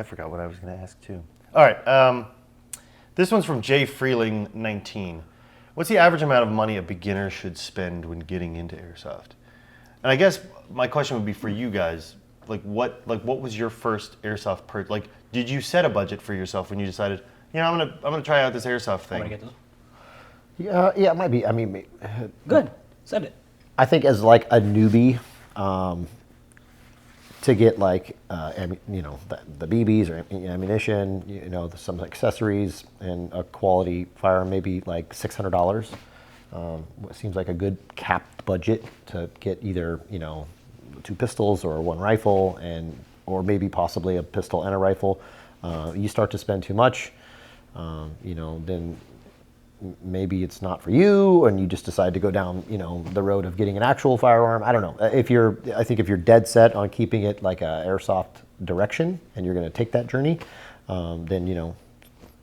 I forgot what I was going to ask too. All right. This one's from Jay Freeling 19. What's the average amount of money a beginner should spend when getting into airsoft? And I guess my question would be for you guys. What was your first airsoft purchase? Like, did you set a budget for yourself when you decided, I'm gonna try out this airsoft thing? I'm gonna get this. Yeah, it might be. I mean, good. Send it. I think as like a newbie, to get like the BBs or ammunition, some accessories and a quality firearm, maybe like $600. What seems like a good capped budget to get either 2 pistols or 1 rifle or maybe possibly a pistol and a rifle. You start to spend too much, then maybe it's not for you, and you just decide to go down, the road of getting an actual firearm. I don't know. I think if you're dead set on keeping it like a airsoft direction, and you're going to take that journey, then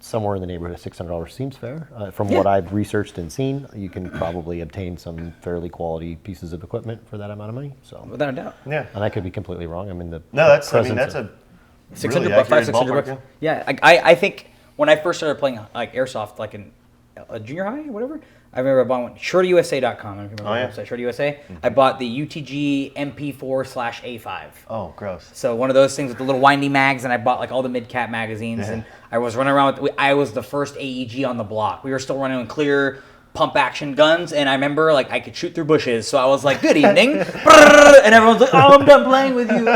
somewhere in the neighborhood of $600 seems fair. From what I've researched and seen, you can probably obtain some fairly quality pieces of equipment for that amount of money. So without a doubt. Yeah. And I could be completely wrong. I'm in the that's a really accurate $600. ballpark, Yeah, I think when I first started playing like airsoft, like in a junior high or whatever, I remember I bought one. Showroom.com. I don't remember the website. Showroom USA. Mm-hmm. I bought the UTG MP4/A5. Oh, gross. So one of those things with the little windy mags, and I bought like all the mid-cap magazines, and I was running around with. I was the first AEG on the block. We were still running with clear pump action guns, and I remember like I could shoot through bushes. So I was like, "Good evening," and everyone's like, "Oh, I'm done playing with you.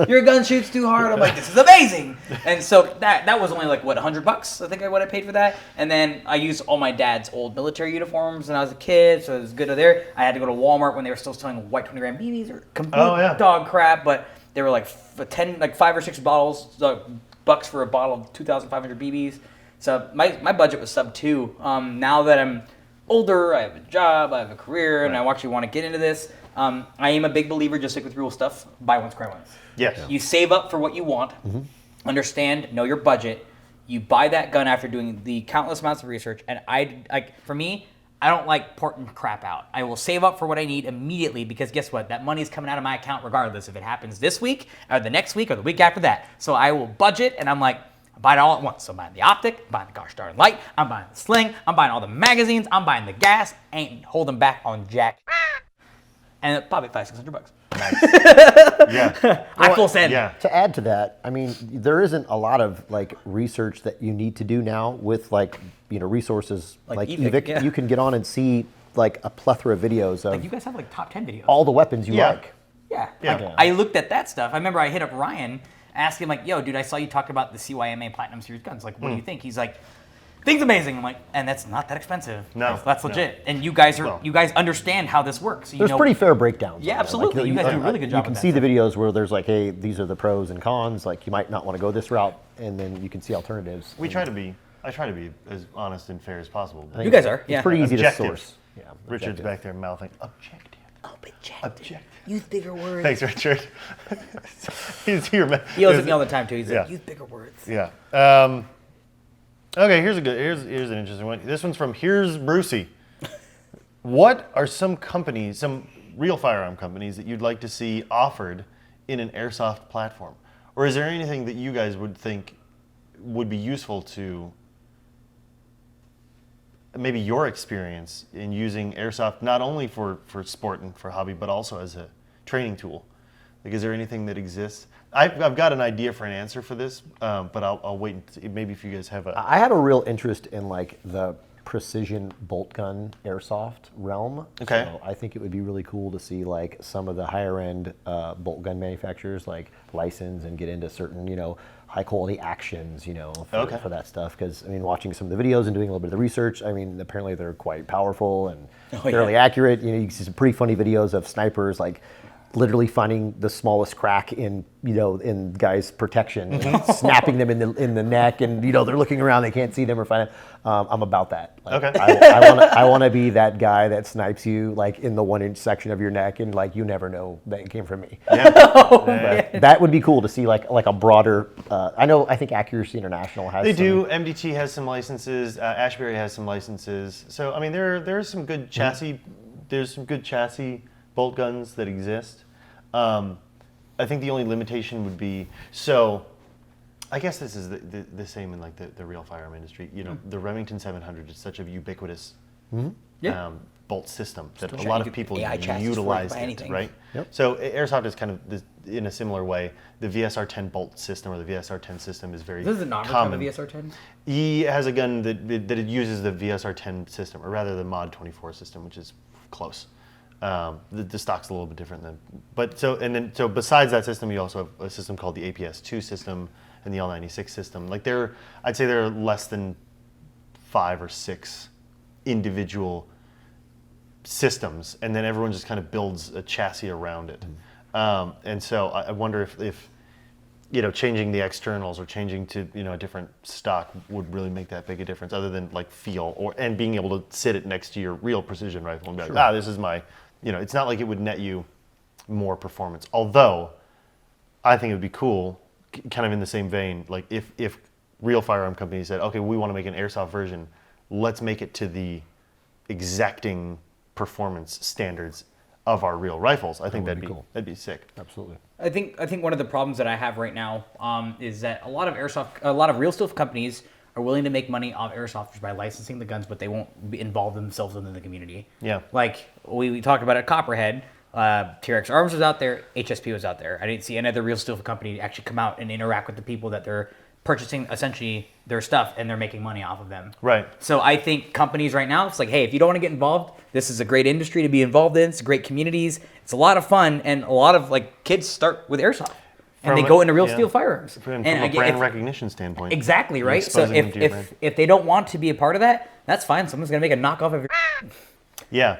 Your gun shoots too hard." I'm like, "This is amazing." And so that was only like what $100. I think what I paid for that. And then I used all my dad's old military uniforms when I was a kid, so it was good there. I had to go to Walmart when they were still selling white 20-gram BBs or complete dog crap, but they were like 5 or 6 bucks for a bottle of 2,500 BBs. So my budget was sub 2. Now that I'm older, I have a job, I have a career, and I actually want to get into this. I am a big believer, just like with rule stuff, buy once, cry once. Yes. You save up for what you want, understand, know your budget. You buy that gun after doing the countless amounts of research, and for me, I don't like porting crap out. I will save up for what I need immediately because guess what? That money's coming out of my account regardless if it happens this week or the next week or the week after that. So I will budget, and I'm like, I buy it all at once. So I'm buying the optic, I'm buying the gosh darn light, I'm buying the sling, I'm buying all the magazines, I'm buying the gas, ain't holding back on jack. And probably $500-$600. Nice. Yeah. I full send. Yeah. To add to that, I mean, there isn't a lot of like research that you need to do now with resources like Evike. Yeah. You can get on and see like a plethora of videos of You guys have like top 10 videos. all the weapons you like. Yeah. Yeah. I looked at that stuff. I remember I hit up Ryan, asked him like, "Yo, dude, I saw you talk about the CYMA Platinum Series guns. Like, what do you think?" He's like, "Thing's amazing." I'm like, "And that's not that expensive. No, that's legit." And you guys understand how this works. So There's pretty fair breakdowns. Yeah, on it. absolutely. You guys do a really good job. You can see the videos where there's like, hey, these are the pros and cons. Like, you might not want to go this route, and then you can see alternatives. I try to be as honest and fair as possible. You guys are. It's pretty easy Objective. to source. Yeah, Richard's objective. back there mouthing objective. Objective. Use bigger words. Thanks, Richard. He's here, man. He yells at me all the time too. He's like, "Use bigger words." Yeah. Okay, here's an interesting one. This one's from Here's Brucey. What are some companies, some real firearm companies that you'd like to see offered in an airsoft platform? Or is there anything that you guys would think would be useful to maybe your experience in using airsoft not only for sport and for hobby, but also as a training tool? Like, is there anything that exists? I've got an idea for an answer for this, but I'll wait and see. Maybe if you guys have I had a real interest in like the precision bolt gun airsoft realm. Okay. So I think it would be really cool to see like some of the higher end bolt gun manufacturers like license and get into certain, high quality actions, for that stuff. Because I mean, watching some of the videos and doing a little bit of the research, I mean, apparently they're quite powerful and fairly accurate. You can see some pretty funny videos of snipers like literally finding the smallest crack in guys' protection, and snapping them in the neck, and they're looking around, they can't see them or find them. I'm about that. Like, Okay. I want to be that guy that snipes you like in the 1-inch section of your neck, and like you never know that it came from me. Yeah. That would be cool to see like a broader. I think Accuracy International has. They do. MDT has some licenses. Ashbury has some licenses. So I mean, there's some good chassis. There's some good chassis bolt guns that exist. I think the only limitation would be I guess this is the same in like the real firearm industry. You know, the Remington 700 is such a ubiquitous bolt system that a lot of people utilize it, right? Yep. So Airsoft is kind of in a similar way. The VSR-10 bolt system or the VSR-10 system is very Does it not common. return the VSR-10? He has a gun that it uses the VSR-10 system, or rather the Mod 24 system, which is close. The stock's a little bit different so besides that system, you also have a system called the Pt.2 system and the L96 system. Like I'd say there are less than 5 or 6 individual systems, and then everyone just kind of builds a chassis around it. And so I wonder if changing the externals or changing to a different stock would really make that big a difference, other than like feel and being able to sit it next to your real precision rifle and be like, this is my, it's not like it would net you more performance. Although I think it would be cool, kind of in the same vein, like if real firearm companies said, okay, we want to make an Airsoft version, let's make it to the exacting performance standards of our real rifles. I think that'd be sick. Absolutely. I think one of the problems that I have right now is that a lot of real steel companies are willing to make money off airsofters by licensing the guns, but they won't be involved themselves within the community. Yeah. Like we talked about at Copperhead, TRX Arms was out there, HSP was out there. I didn't see any other real steel company actually come out and interact with the people that they're purchasing essentially their stuff and they're making money off of them. Right. So I think companies right now, it's like, hey, if you don't want to get involved, this is a great industry to be involved in. It's great communities. It's a lot of fun, and a lot of like kids start with airsoft and they go into real steel firearms. From a brand recognition standpoint. Exactly, right? So if they don't want to be a part of that, that's fine. Someone's gonna make a knockoff of your Yeah.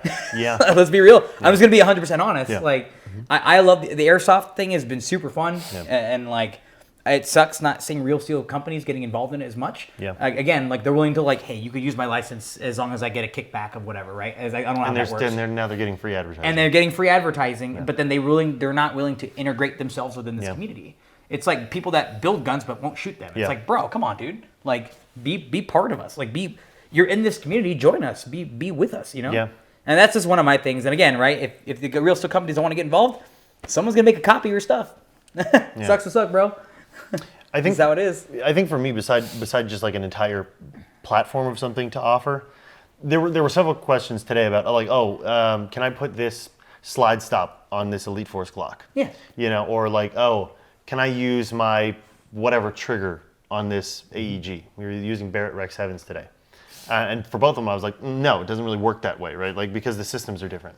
Let's be real. I'm just gonna be 100% honest. Yeah. Like I love the airsoft thing has been super fun, and like it sucks not seeing real steel companies getting involved in it as much. Yeah. Again, like they're willing to like, hey, you could use my license as long as I get a kickback of whatever, right? I don't know how that works. And now they're getting free advertising. And they're getting free advertising, but then they're not willing to integrate themselves within this community. It's like people that build guns but won't shoot them. It's like, bro, come on, dude. Like, be part of us. Like, you're in this community. Join us. Be with us. Yeah. And that's just one of my things. And again, right? If the real steel companies don't want to get involved, someone's gonna make a copy of your stuff. Sucks to suck, bro. I think that's how it is. I think for me, beside just like an entire platform of something to offer, there were several questions today about can I put this slide stop on this Elite Force Glock? Yeah. Or like, can I use my whatever trigger on this AEG? We were using Barrett Rec 7s today. And for both of them, I was like, no, it doesn't really work that way, right? Like, because the systems are different.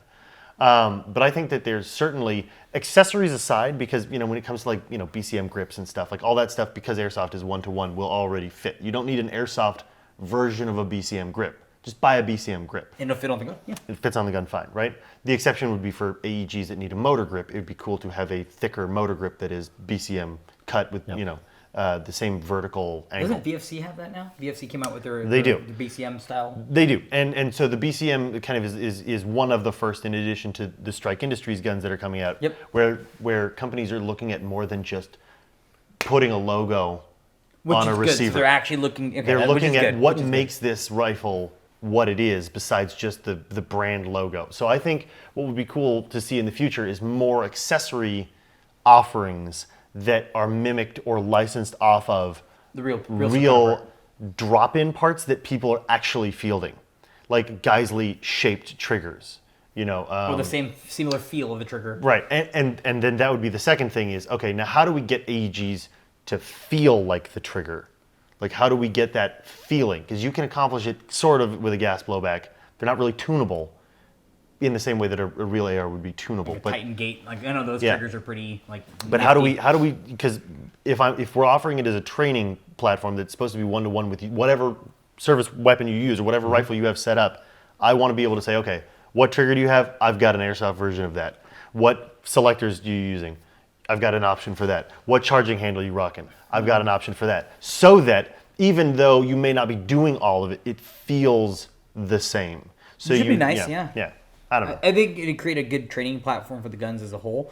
But I think that there's certainly, accessories aside, because, when it comes to like, BCM grips and stuff, like all that stuff, because Airsoft is 1-to-1, will already fit. You don't need an Airsoft version of a BCM grip. Just buy a BCM grip. And it'll fit on the gun. Yeah. It fits on the gun fine, right? The exception would be for AEGs that need a motor grip. It would be cool to have a thicker motor grip that is BCM cut with, the same vertical angle. Doesn't VFC have that now? VFC came out with their BCM style. They do, and so the BCM kind of is one of the first, in addition to the Strike Industries guns that are coming out, where companies are looking at more than just putting a logo on a receiver. Good. So they're actually looking. Okay, they're looking at what makes this rifle what it is, besides just the brand logo. So I think what would be cool to see in the future is more accessory offerings that are mimicked or licensed off of the real drop-in parts that people are actually fielding, like Geisley shaped triggers, or the same similar feel of the trigger. Right, and then that would be the second thing is, okay, now how do we get AEGs to feel like the trigger? Like, how do we get that feeling? Because you can accomplish it sort of with a gas blowback. They're not really tunable in the same way that a real AR would be tunable. Like a Titan gate, like I know those triggers are pretty like. But nifty. how do we? Because if we're offering it as a training platform that's supposed to be 1-to-1 with whatever service weapon you use or whatever rifle you have set up, I want to be able to say, okay, what trigger do you have? I've got an Airsoft version of that. What selectors are you using? I've got an option for that. What charging handle are you rocking? I've got an option for that. So that even though you may not be doing all of it, it feels the same. So it should be nice, yeah. Yeah. I don't know. I think it'd create a good training platform for the guns as a whole.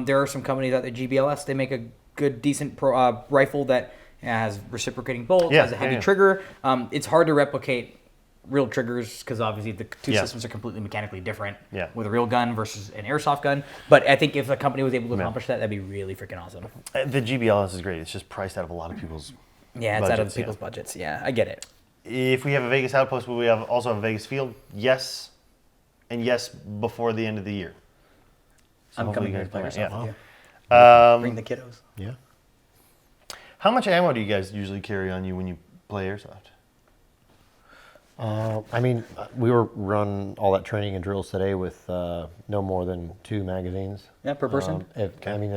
There are some companies out there, GBLS, they make a good, decent rifle that has reciprocating bolts, has a heavy trigger. It's hard to replicate real triggers because obviously the two Yeah. systems are completely mechanically different Yeah. with a real gun versus an airsoft gun. But I think if a company was able to accomplish that, that'd be really freaking awesome. The GBLS is great. It's just priced out of a lot of people's. Yeah, it's out of budgets, people's budgets. Yeah, I get it. If we have a Vegas outpost, will we also have a Vegas field? Yes, and yes before the end of the year. So I'm hopefully coming you here to play guys Airsoft plan it. with you. Bring the kiddos. Yeah. How much ammo do you guys usually carry on you when you play Airsoft? I mean, we were run all that training and drills today with no more than 2 magazines. Yeah, per person. I mean,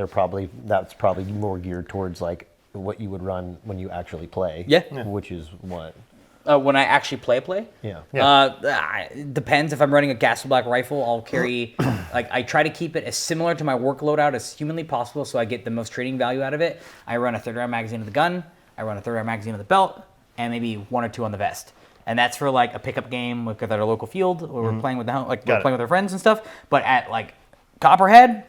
that's probably more geared towards like what you would run when you actually play. Yeah. Which is what? When I actually play. Yeah. It depends. If I'm running a gas black rifle, I'll carry, like, I try to keep it as similar to my work loadout as humanly possible so I get the most training value out of it. I run a 30-round magazine of the gun, I run a 30-round magazine of the belt, and maybe 1 or 2 on the vest. And that's for like a pickup game with at our local field where we're playing with we're playing with our friends and stuff. But at like Copperhead,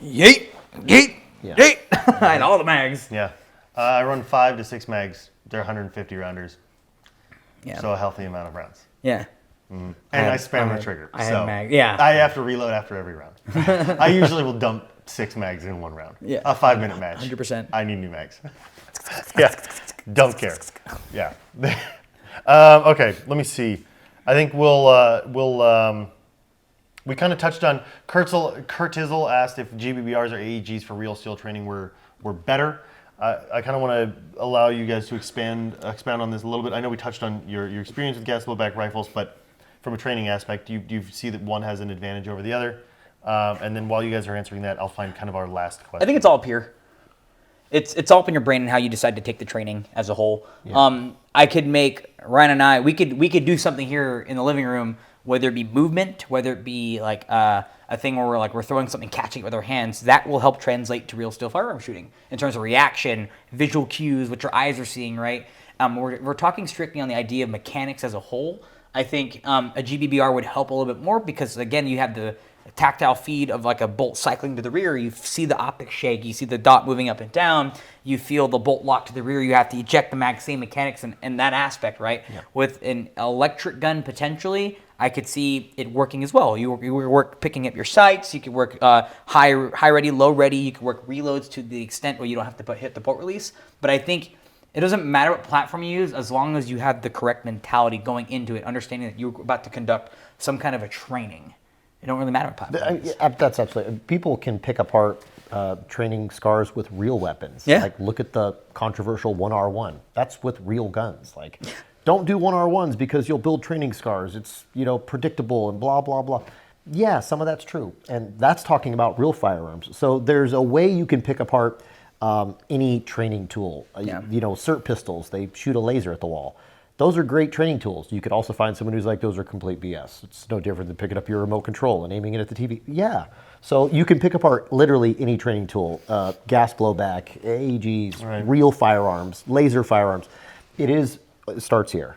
yeet, yeet, Yeah. yeet, and all the mags. Yeah. I run 5 to 6 mags. They're 150 rounders. Yeah. So a healthy amount of rounds. Yeah. And I spam the trigger. I had so mag. Yeah. I have to reload after every round. I usually will dump 6 mags in 1 round. Yeah. A 5-minute match. 100%. I need new mags. Yeah. Don't care. Yeah. Okay. Let me see. I think we kind of touched on Kurt Tizzle asked if GBBRs or AEGs for real steel training were better. I kind of want to allow you guys to expound on this a little bit. I know we touched on your experience with gas blowback rifles, but from a training aspect, do you see that one has an advantage over the other? And then while you guys are answering that, I'll find kind of our last question. I think it's all up here. It's all up in your brain and how you decide to take the training as a whole. Yeah. I could make Ryan and I. We could do something here in the living room, whether it be movement, whether it be like a thing where we're throwing something, catching it with our hands. That will help translate to real steel firearm shooting in terms of reaction, visual cues, what your eyes are seeing. Right. We're talking strictly on the idea of mechanics as a whole. I think a GBBR would help a little bit more because again, you have the tactile feed of like a bolt cycling to the rear. You see the optic shake, you see the dot moving up and down, you feel the bolt lock to the rear, you have to eject the mag, same mechanics and that aspect, right? Yeah. With an electric gun, potentially, I could see it working as well. You work picking up your sights, you could work high ready, low ready, you could work reloads to the extent where you don't have to hit the bolt release. But I think it doesn't matter what platform you use as long as you have the correct mentality going into it, understanding that you're about to conduct some kind of a training. It don't really matter what platform. That's absolutely. People can pick apart training scars with real weapons. Yeah. Like look at the controversial 1R1. That's with real guns. Like, don't do 1R1s because you'll build training scars. It's predictable and blah blah blah. Yeah, some of that's true, and that's talking about real firearms. So there's a way you can pick apart any training tool. Yeah. SIRT pistols. They shoot a laser at the wall. Those are great training tools. You could also find someone who's like, those are complete BS. It's no different than picking up your remote control and aiming it at the TV. Yeah. So you can pick apart literally any training tool, gas blowback, AEGs, right. Real firearms, laser firearms. It starts here.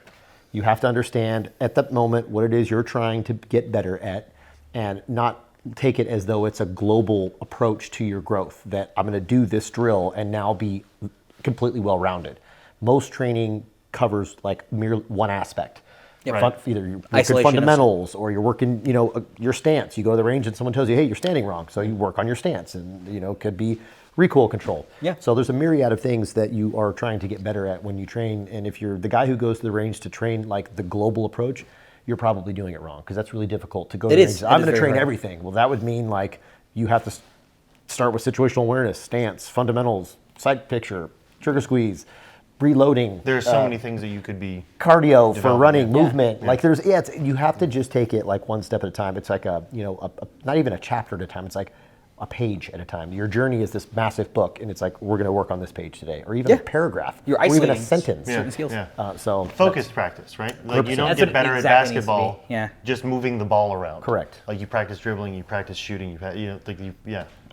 You have to understand at that moment what it is you're trying to get better at and not take it as though it's a global approach to your growth, that I'm going to do this drill and now be completely well-rounded. Most training covers like mere one aspect. Yep. Right. Either you're working fundamentals or you're working, your stance. You go to the range and someone tells you, hey, you're standing wrong. So you work on your stance and, could be recoil control. Yeah. So there's a myriad of things that you are trying to get better at when you train. And if you're the guy who goes to the range to train like the global approach, you're probably doing it wrong because that's really difficult to go to the range. I'm going to train everything. Well, that would mean like you have to start with situational awareness, stance, fundamentals, sight picture, trigger squeeze, reloading. There's so many things that you could be cardio for running, movement. Yeah. Like you have to just take it like one step at a time. It's like not even a chapter at a time. It's like a page at a time. Your journey is this massive book, and it's like we're going to work on this page today, or even a paragraph, You're or even a isolating sentence. certain skills. Yeah. So Focused practice, right? Like you don't That's get what better at exactly needs to be. basketball Yeah. just moving the ball around. Correct. Like you practice dribbling, you practice shooting,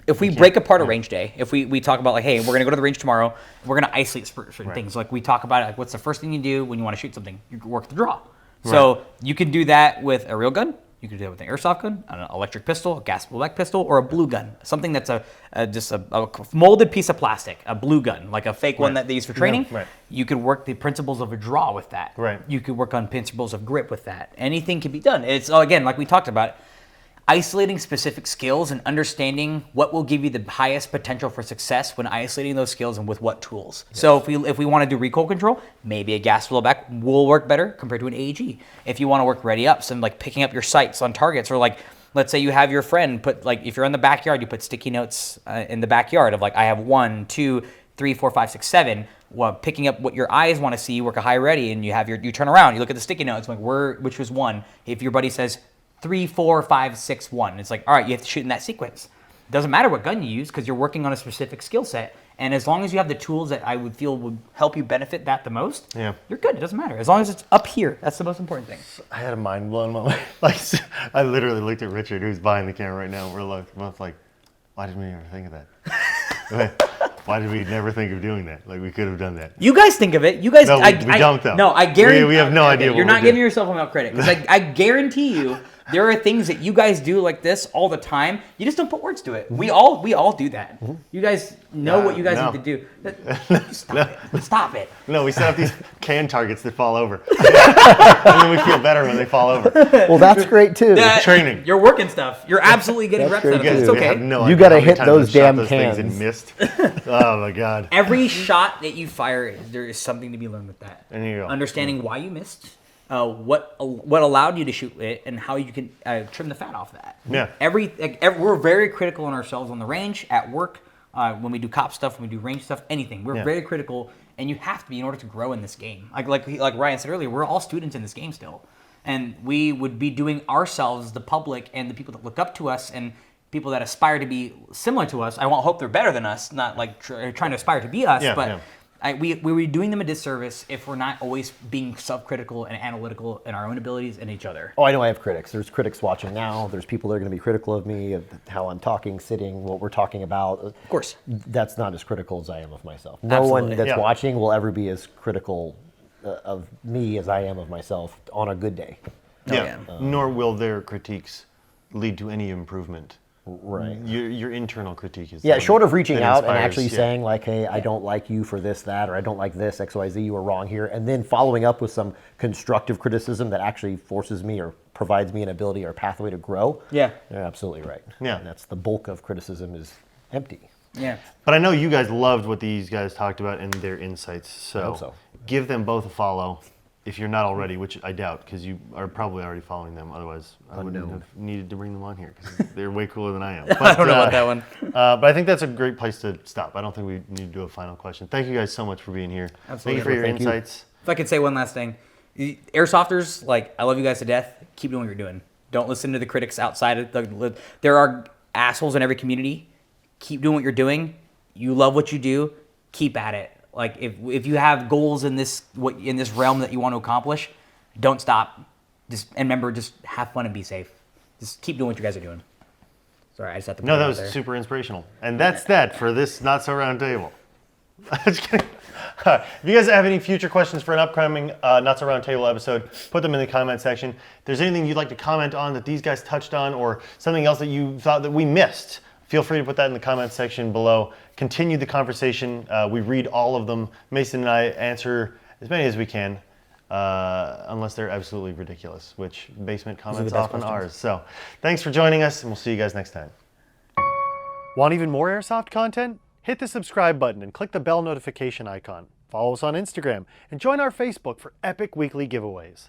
If we break apart a range day, if we talk about like, hey, we're gonna go to the range tomorrow, we're gonna isolate certain things. Like we talk about it, like what's the first thing you do when you want to shoot something? You work the draw. So you can do that with a real gun. You could do it with an airsoft gun, an electric pistol, a gas blowback pistol, or a blue gun. Something that's just a molded piece of plastic, a blue gun, like a fake one that they use for training. Right. You could work the principles of a draw with that. Right. You could work on principles of grip with that. Anything can be done. It's, again, like we talked about, isolating specific skills and understanding what will give you the highest potential for success when isolating those skills and with what tools. Yes. So if we want to do recoil control, maybe a gas blowback will work better compared to an AEG. If you want to work ready up, some like picking up your sights on targets, or like let's say you have your friend put, like if you're in the backyard, you put sticky notes in the backyard of like I have 1, 2, 3, 4, 5, 6, 7. Well, picking up what your eyes want to see, work a high ready, and you have you turn around, you look at the sticky notes, like which was 1. If your buddy says 3, 4, 5, 6, 1. It's like, all right, you have to shoot in that sequence. Doesn't matter what gun you use because you're working on a specific skill set. And as long as you have the tools that I would feel would help you benefit that the most, you're good. It doesn't matter. As long as it's up here, that's the most important thing. I had a mind blown moment. Like, I literally looked at Richard, who's behind the camera right now. We're both like, why didn't we ever think of that? Why did we never think of doing that? Like, we could have done that. You guys think of it. You guys, no, we don't though. No, I guarantee. We have no idea. You're not giving yourself enough credit because I guarantee you. There are things that you guys do like this all the time. You just don't put words to it. We all do that. You guys know what you guys need to do. Stop it. No, we set up these can targets that fall over. And then we feel better when they fall over. Well, that's great too. Training. You're working stuff. You're absolutely getting reps out of it. It's okay. You got to hit those damn cans. And missed. Oh my God. Every shot that you fire, there is something to be learned with that. And here you go. Understanding why you missed. What allowed you to shoot it, and how you can trim the fat off that. Yeah. We're very critical on ourselves on the range, at work, when we do cop stuff, when we do range stuff, anything. We're very critical, and you have to be in order to grow in this game. Like Ryan said earlier, we're all students in this game still, and we would be doing ourselves, the public, and the people that look up to us, and people that aspire to be similar to us. I won't hope they're better than us, not like trying to aspire to be us, but. We were doing them a disservice if we're not always being self-critical and analytical in our own abilities and each other. Oh, I know I have critics. There's critics watching now. There's people that are going to be critical of me, of how I'm talking, sitting, what we're talking about. Of course. That's not as critical as I am of myself. No Absolutely. one that's watching will ever be as critical of me as I am of myself on a good day. Nor will their critiques lead to any improvement. Right. Your internal critique is short of reaching out and actually saying like, hey, I don't like you for this, that, or I don't like this, X, Y, Z, you were wrong here, and then following up with some constructive criticism that actually forces me or provides me an ability or pathway to grow. Yeah. You're absolutely right. Yeah. And that's the bulk of criticism is empty. Yeah. But I know you guys loved what these guys talked about and their insights, so give them both a follow. If you're not already, which I doubt, because you are probably already following them. Otherwise, I wouldn't have needed to bring them on here, because they're way cooler than I am. But, I don't know about that one. But I think that's a great place to stop. I don't think we need to do a final question. Thank you guys so much for being here. Absolutely. Thank you for your insights. If I could say one last thing. Airsofters, I love you guys to death. Keep doing what you're doing. Don't listen to the critics outside of there are assholes in every community. Keep doing what you're doing. You love what you do. Keep at it. Like if you have goals in this realm that you want to accomplish, don't stop. Just remember, just have fun and be safe. Just keep doing what you guys are doing. Sorry, I just have to. No, that was super inspirational, and that's that for this Not So Round Table. Just kidding. If you guys have any future questions for an upcoming Not So Round Table episode, put them in the comment section. If there's anything you'd like to comment on that these guys touched on, or something else that you thought that we missed, feel free to put that in the comment section below. Continue the conversation. We read all of them. Mason and I answer as many as we can, unless they're absolutely ridiculous, which basement comments often are. So thanks for joining us, and we'll see you guys next time. Want even more Airsoft content? Hit the subscribe button and click the bell notification icon. Follow us on Instagram and join our Facebook for epic weekly giveaways.